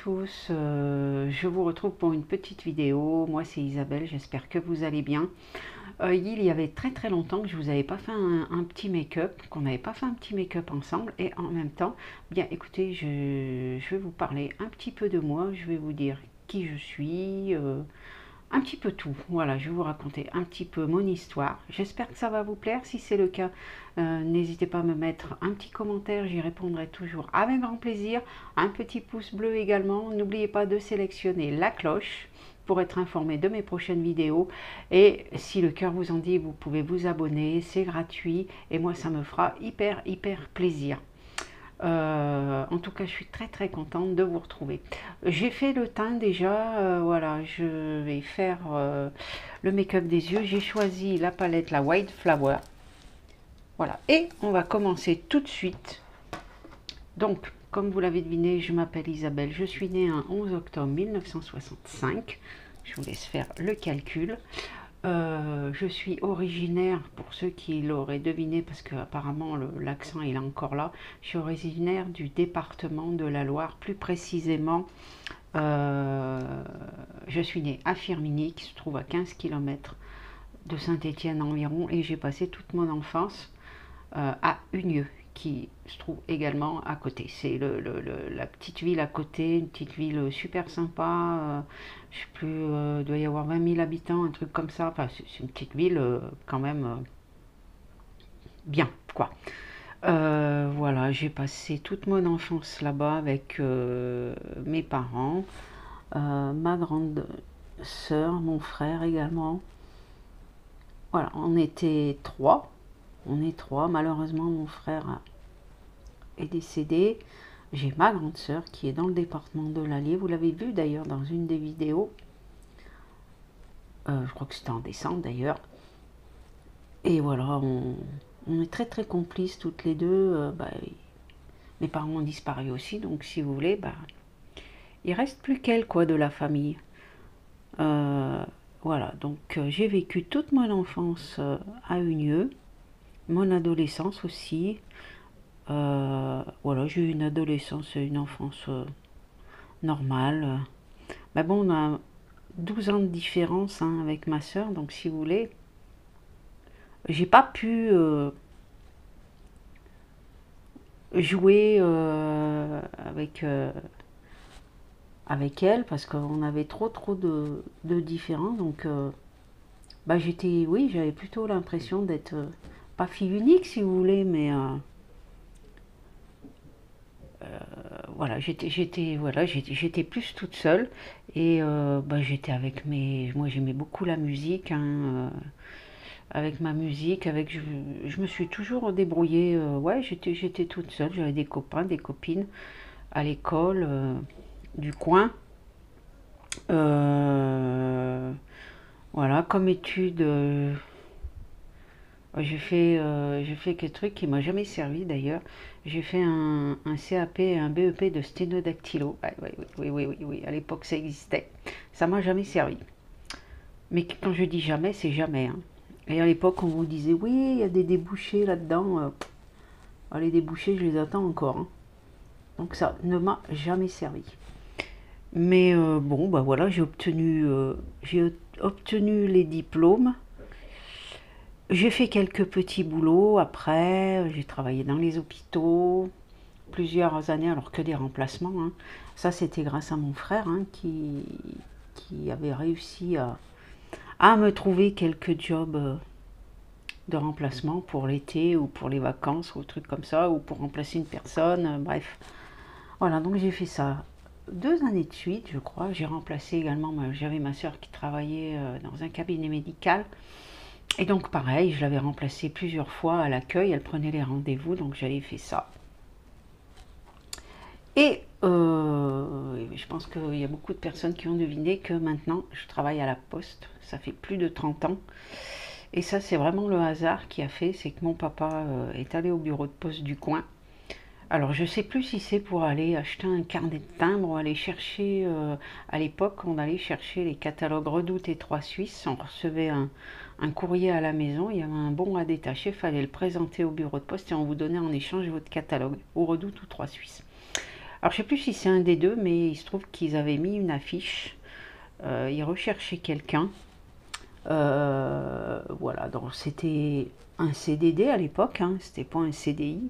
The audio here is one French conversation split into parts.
tous, je vous retrouve pour une petite vidéo. Moi c'est Isabelle, j'espère que vous allez bien. Il y avait très longtemps que je vous avais pas fait un petit make-up, qu'on n'avait pas fait un petit make-up ensemble. Et en même temps, bien écoutez, je vais vous parler un petit peu de moi, je vais vous dire qui je suis, un petit peu tout. Voilà, je vais vous raconter un petit peu mon histoire. J'espère que ça va vous plaire. Si c'est le cas, n'hésitez pas à me mettre un petit commentaire. J'y répondrai toujours avec grand plaisir. Un petit pouce bleu également. N'oubliez pas de sélectionner la cloche pour être informé de mes prochaines vidéos. Et si le cœur vous en dit, vous pouvez vous abonner. C'est gratuit. Et moi, ça me fera hyper plaisir. En tout cas, je suis très contente de vous retrouver. J'ai fait le teint déjà, voilà, je vais faire le make-up des yeux. J'ai choisi la palette, la White Flower. Voilà, et on va commencer tout de suite. Donc, comme vous l'avez deviné, je m'appelle Isabelle. Je suis née un 11 octobre 1965. Je vous laisse faire le calcul. Je suis originaire, pour ceux qui l'auraient deviné, parce que apparemment l'accent il est encore là, je suis originaire du département de la Loire, plus précisément, je suis née à Firminy, qui se trouve à 15 km de Saint-Étienne environ, et j'ai passé toute mon enfance à Unieux, qui se trouve également à côté. C'est la petite ville à côté, une petite ville super sympa, je sais plus, il doit y avoir 20 000 habitants, un truc comme ça. Enfin, c'est une petite ville quand même bien, quoi. Voilà, j'ai passé toute mon enfance là-bas avec mes parents, ma grande sœur, mon frère également. Voilà, on était trois. On est trois. Malheureusement, mon frère est décédé. J'ai ma grande sœur qui est dans le département de l'Allier. Vous l'avez vu d'ailleurs dans une des vidéos. Je crois que c'était en décembre d'ailleurs. Et voilà, on est très complices toutes les deux. Mes parents ont disparu aussi, donc si vous voulez, il reste plus qu'elle quoi de la famille. Voilà, donc j'ai vécu toute mon enfance à Unieux, mon adolescence aussi. Voilà, j'ai eu une adolescence et une enfance normale. Mais bon, on a 12 ans de différence hein, avec ma soeur, donc si vous voulez, j'ai pas pu jouer avec elle parce qu'on avait trop de différents. Donc oui, j'avais plutôt l'impression d'être pas fille unique si vous voulez, mais voilà, j'étais plus toute seule. Et j'étais avec moi j'aimais beaucoup la musique hein, avec ma musique, je me suis toujours débrouillée. Ouais, j'étais toute seule, j'avais des copains, des copines à l'école du coin. Voilà, comme étude, j'ai fait quelques trucs qui m'a jamais servi d'ailleurs. J'ai fait un CAP et un BEP de sténodactylo. Ah, oui, à l'époque ça existait. Ça m'a jamais servi. Mais quand je dis jamais, c'est jamais. Hein. Et à l'époque, on vous disait, oui, il y a des débouchés là-dedans. Les débouchés, je les attends encore. Hein. Donc ça ne m'a jamais servi. Mais bon, voilà, j'ai obtenu les diplômes. J'ai fait quelques petits boulots après. J'ai travaillé dans les hôpitaux plusieurs années, alors que des remplacements. Hein. Ça, c'était grâce à mon frère hein, qui avait réussi à me trouver quelques jobs de remplacement pour l'été ou pour les vacances ou trucs comme ça, ou pour remplacer une personne, bref. Voilà, donc j'ai fait ça 2 années de suite, je crois. J'ai remplacé également, j'avais ma soeur qui travaillait dans un cabinet médical. Et donc pareil, je l'avais remplacée plusieurs fois à l'accueil, elle prenait les rendez-vous, donc j'avais fait ça. Et je pense qu'il y a beaucoup de personnes qui ont deviné que maintenant je travaille à la poste, ça fait plus de 30 ans. Et ça, c'est vraiment le hasard qui a fait, c'est que mon papa est allé au bureau de poste du coin. Alors, je ne sais plus si c'est pour aller acheter un carnet de timbres ou aller chercher, à l'époque, on allait chercher les catalogues Redoute et 3 Suisses. On recevait un courrier à la maison, il y avait un bon à détacher, il fallait le présenter au bureau de poste et on vous donnait en échange votre catalogue, ou Redoute ou 3 Suisses. Alors je sais plus si c'est un des deux, mais il se trouve qu'ils avaient mis une affiche. Ils recherchaient quelqu'un. Voilà, donc c'était un CDD à l'époque, hein, c'était pas un CDI.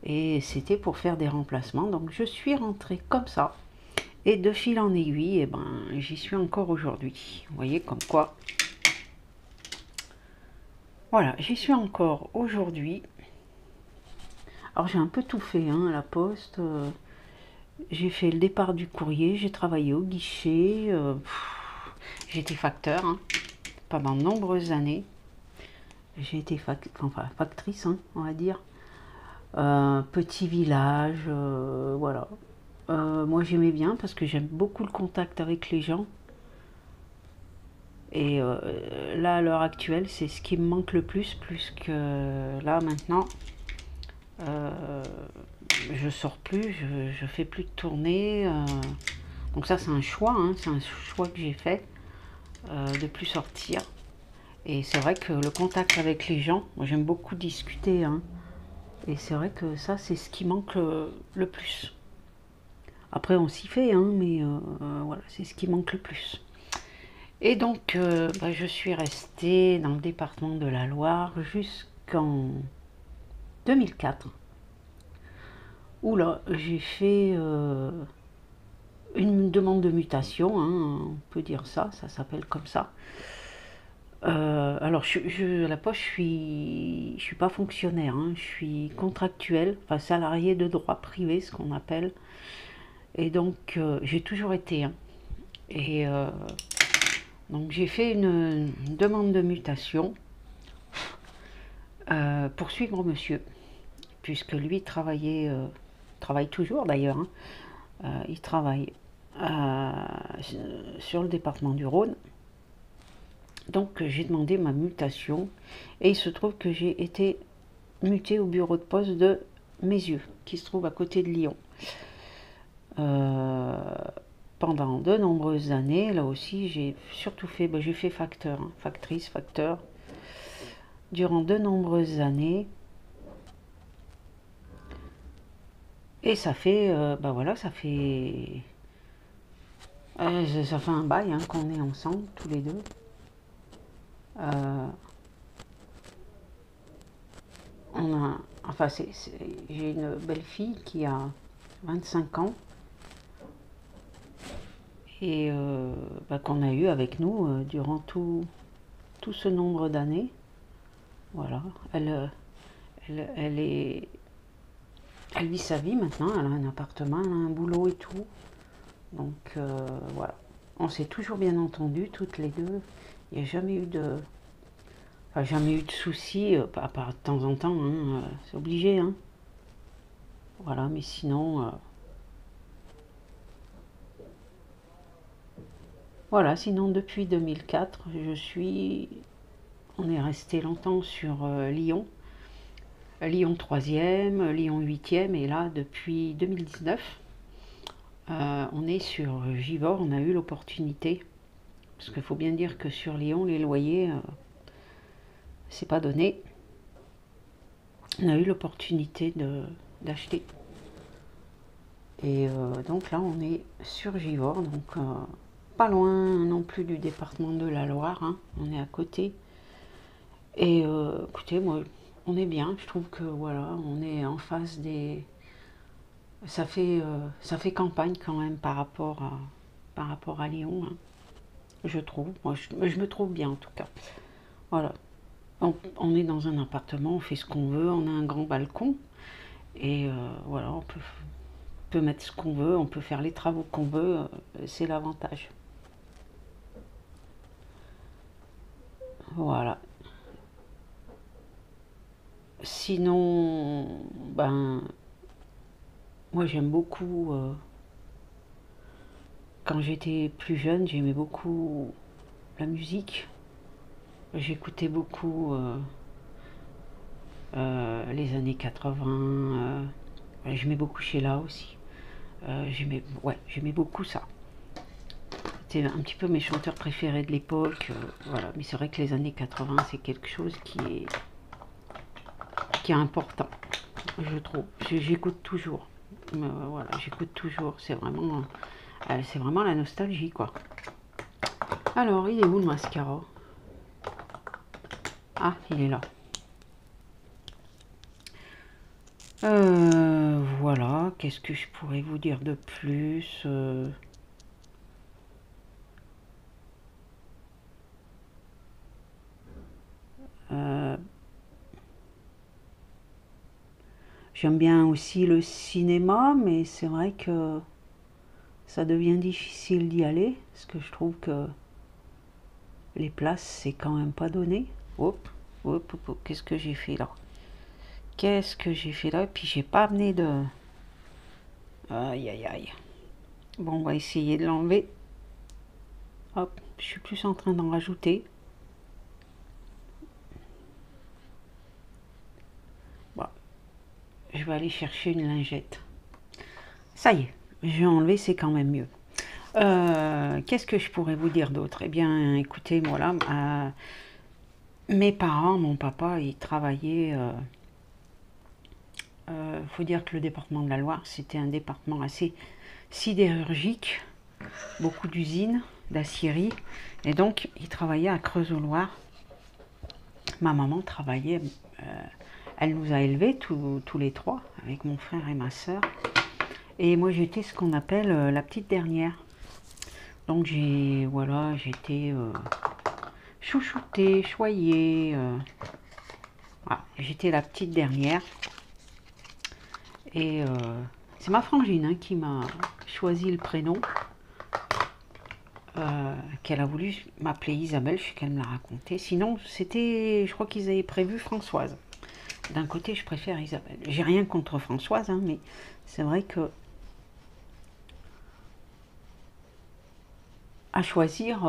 Et c'était pour faire des remplacements. Donc je suis rentrée comme ça. Et de fil en aiguille, et ben, j'y suis encore aujourd'hui. Vous voyez, comme quoi. Voilà, j'y suis encore aujourd'hui. Alors j'ai un peu tout fait hein, à la poste. J'ai fait le départ du courrier, j'ai travaillé au guichet. J'étais facteur hein, pendant de nombreuses années. J'ai été factrice, hein, on va dire. Petit village, voilà. Moi j'aimais bien parce que j'aime beaucoup le contact avec les gens. Et là à l'heure actuelle c'est ce qui me manque le plus que là maintenant. Je sors plus, je fais plus de tournées. Donc ça c'est un choix, hein, c'est un choix que j'ai fait de plus sortir. Et c'est vrai que le contact avec les gens, moi j'aime beaucoup discuter. Hein, et c'est vrai que ça c'est ce qui manque le plus. Après on s'y fait, hein, mais voilà, c'est ce qui manque le plus. Et donc bah, je suis restée dans le département de la Loire jusqu'en 2004. Où là j'ai fait une demande de mutation, hein, on peut dire ça, ça s'appelle comme ça. Alors à la poste je suis pas fonctionnaire, hein, je suis contractuel, enfin salarié de droit privé, ce qu'on appelle. Et donc j'ai toujours été. Hein. Et donc j'ai fait une demande de mutation pour suivre monsieur, puisque lui travaillait, travaille toujours d'ailleurs, hein, il travaille sur le département du Rhône. Donc j'ai demandé ma mutation et il se trouve que j'ai été mutée au bureau de poste de Mézieux, qui se trouve à côté de Lyon. Pendant de nombreuses années, là aussi j'ai surtout fait, j'ai fait facteur, hein, factrice, facteur, durant de nombreuses années. Et ça fait, voilà, ça fait un bail hein, qu'on est ensemble tous les deux. Enfin, j'ai une belle fille qui a 25 ans et qu'on a eu avec nous durant tout ce nombre d'années. Voilà, elle vit sa vie maintenant, elle a un appartement, elle a un boulot et tout. Donc voilà, on s'est toujours bien entendu toutes les deux. Il n'y a jamais eu de... Enfin, jamais eu de soucis, à part de temps en temps, hein, c'est obligé. Hein. Voilà, mais sinon... Voilà, sinon depuis 2004, on est resté longtemps sur Lyon. Lyon 3e, Lyon 8e, et là, depuis 2019, on est sur Givors, on a eu l'opportunité. Parce qu'il faut bien dire que sur Lyon, les loyers... c'est pas donné. On a eu l'opportunité d'acheter. Et donc là, on est sur Givors, donc pas loin non plus du département de la Loire. Hein, on est à côté. Et écoutez, moi, on est bien. Je trouve que voilà, on est en face des... Ça fait campagne quand même par rapport à Lyon. Hein, je trouve. Moi, je me trouve bien en tout cas. Voilà. On est dans un appartement, on fait ce qu'on veut, on a un grand balcon et voilà, on peut mettre ce qu'on veut, on peut faire les travaux qu'on veut, c'est l'avantage. Voilà. Sinon, moi j'aime beaucoup, quand j'étais plus jeune, j'aimais beaucoup la musique. J'écoutais beaucoup les années 80, j'aimais beaucoup Sheila aussi. J'aimais beaucoup ça. C'était un petit peu mes chanteurs préférés de l'époque. Voilà. Mais c'est vrai que les années 80, c'est quelque chose qui est important, je trouve. J'écoute toujours. voilà, j'écoute toujours. C'est vraiment la nostalgie, quoi. Alors, il est où le mascara? Ah, il est là. Voilà, qu'est-ce que je pourrais vous dire de plus? J'aime bien aussi le cinéma, mais c'est vrai que ça devient difficile d'y aller, parce que je trouve que les places, c'est quand même pas donné. Hop, hop, hop, hop. Qu'est-ce que j'ai fait là? Qu'est-ce que j'ai fait là? Et puis j'ai pas amené de... Aïe, aïe, aïe. Bon, on va essayer de l'enlever. Hop, je suis plus en train d'en rajouter. Bon, je vais aller chercher une lingette. Ça y est, j'ai enlevé, c'est quand même mieux. Qu'est-ce que je pourrais vous dire d'autre? Eh bien, écoutez, voilà, mes parents, mon papa, il travaillait... faut dire que le département de la Loire, c'était un département assez sidérurgique, beaucoup d'usines, d'acierie, et donc il travaillait à Creuse-aux-Loire. Ma maman travaillait, elle nous a élevés tous les trois, avec mon frère et ma soeur, et moi j'étais ce qu'on appelle la petite dernière. Donc voilà, j'étais chouchoutée, choyée, voilà, j'étais la petite dernière. Et c'est ma frangine hein, qui m'a choisi le prénom, qu'elle a voulu m'appeler Isabelle, je sais qu'elle me l'a raconté. Sinon, c'était, je crois qu'ils avaient prévu Françoise. D'un côté, je préfère Isabelle. J'ai rien contre Françoise, hein, mais c'est vrai que à choisir,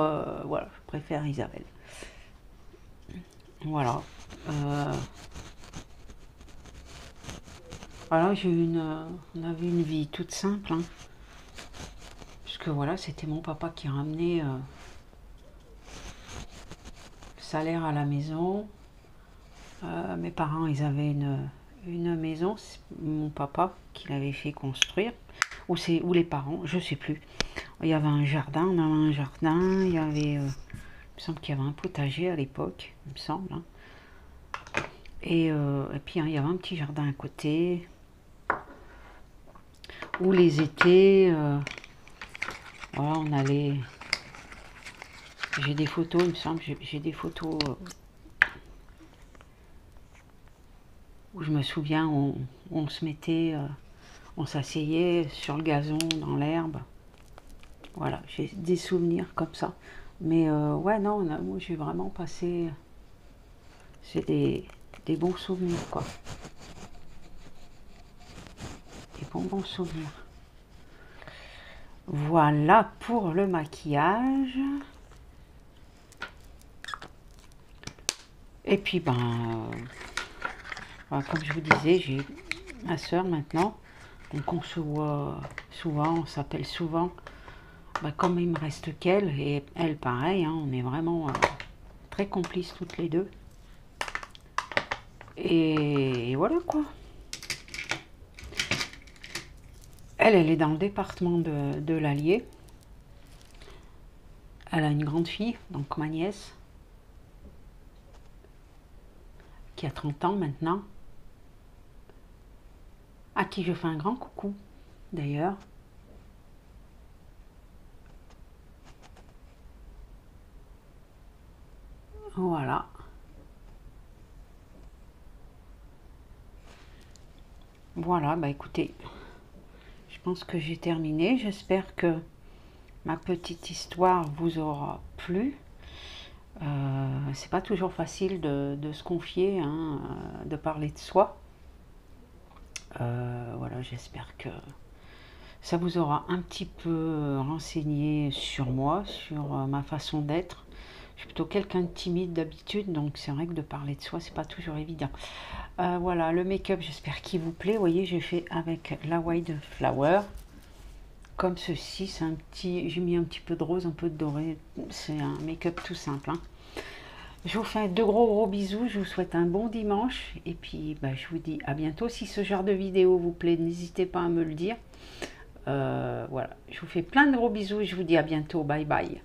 voilà, je préfère Isabelle. Voilà. Voilà, on avait une vie toute simple, hein, puisque voilà, c'était mon papa qui ramenait le salaire à la maison. Mes parents, ils avaient une maison, mon papa qui l'avait fait construire, ou les parents, je sais plus. Il y avait un jardin, on avait un jardin, il y avait, il me semble qu'il y avait un potager à l'époque, il me semble. Hein. Et puis hein, il y avait un petit jardin à côté, où les étés, voilà, on allait. J'ai des photos, il me semble, j'ai des photos où je me souviens, on se mettait, on s'asseyait sur le gazon, dans l'herbe. Voilà, j'ai des souvenirs comme ça. Mais ouais, non, moi j'ai vraiment passé... C'est des bons souvenirs, quoi. Des bons souvenirs. Voilà pour le maquillage. Et puis, ben... voilà, comme je vous disais, j'ai ma soeur maintenant. Donc on se voit souvent, on s'appelle souvent. Bah, comme il me reste qu'elle, et elle pareil, hein, on est vraiment très complices toutes les deux. Et voilà quoi. Elle est dans le département de l'Allier. Elle a une grande fille, donc ma nièce, qui a 30 ans maintenant, à qui je fais un grand coucou, d'ailleurs. Voilà. Voilà, bah écoutez, je pense que j'ai terminé. J'espère que ma petite histoire vous aura plu. C'est pas toujours facile de se confier, hein, de parler de soi. Voilà, j'espère que ça vous aura un petit peu renseigné sur moi, sur ma façon d'être. Je suis plutôt quelqu'un de timide d'habitude, donc c'est vrai que de parler de soi, c'est pas toujours évident. Voilà, le make-up, j'espère qu'il vous plaît. Vous voyez, j'ai fait avec la White Flower. Comme ceci, j'ai mis un petit peu de rose, un peu de doré. C'est un make-up tout simple. Hein. Je vous fais de gros bisous, je vous souhaite un bon dimanche et puis bah, je vous dis à bientôt. Si ce genre de vidéo vous plaît, n'hésitez pas à me le dire. Voilà, je vous fais plein de gros bisous et je vous dis à bientôt. Bye bye.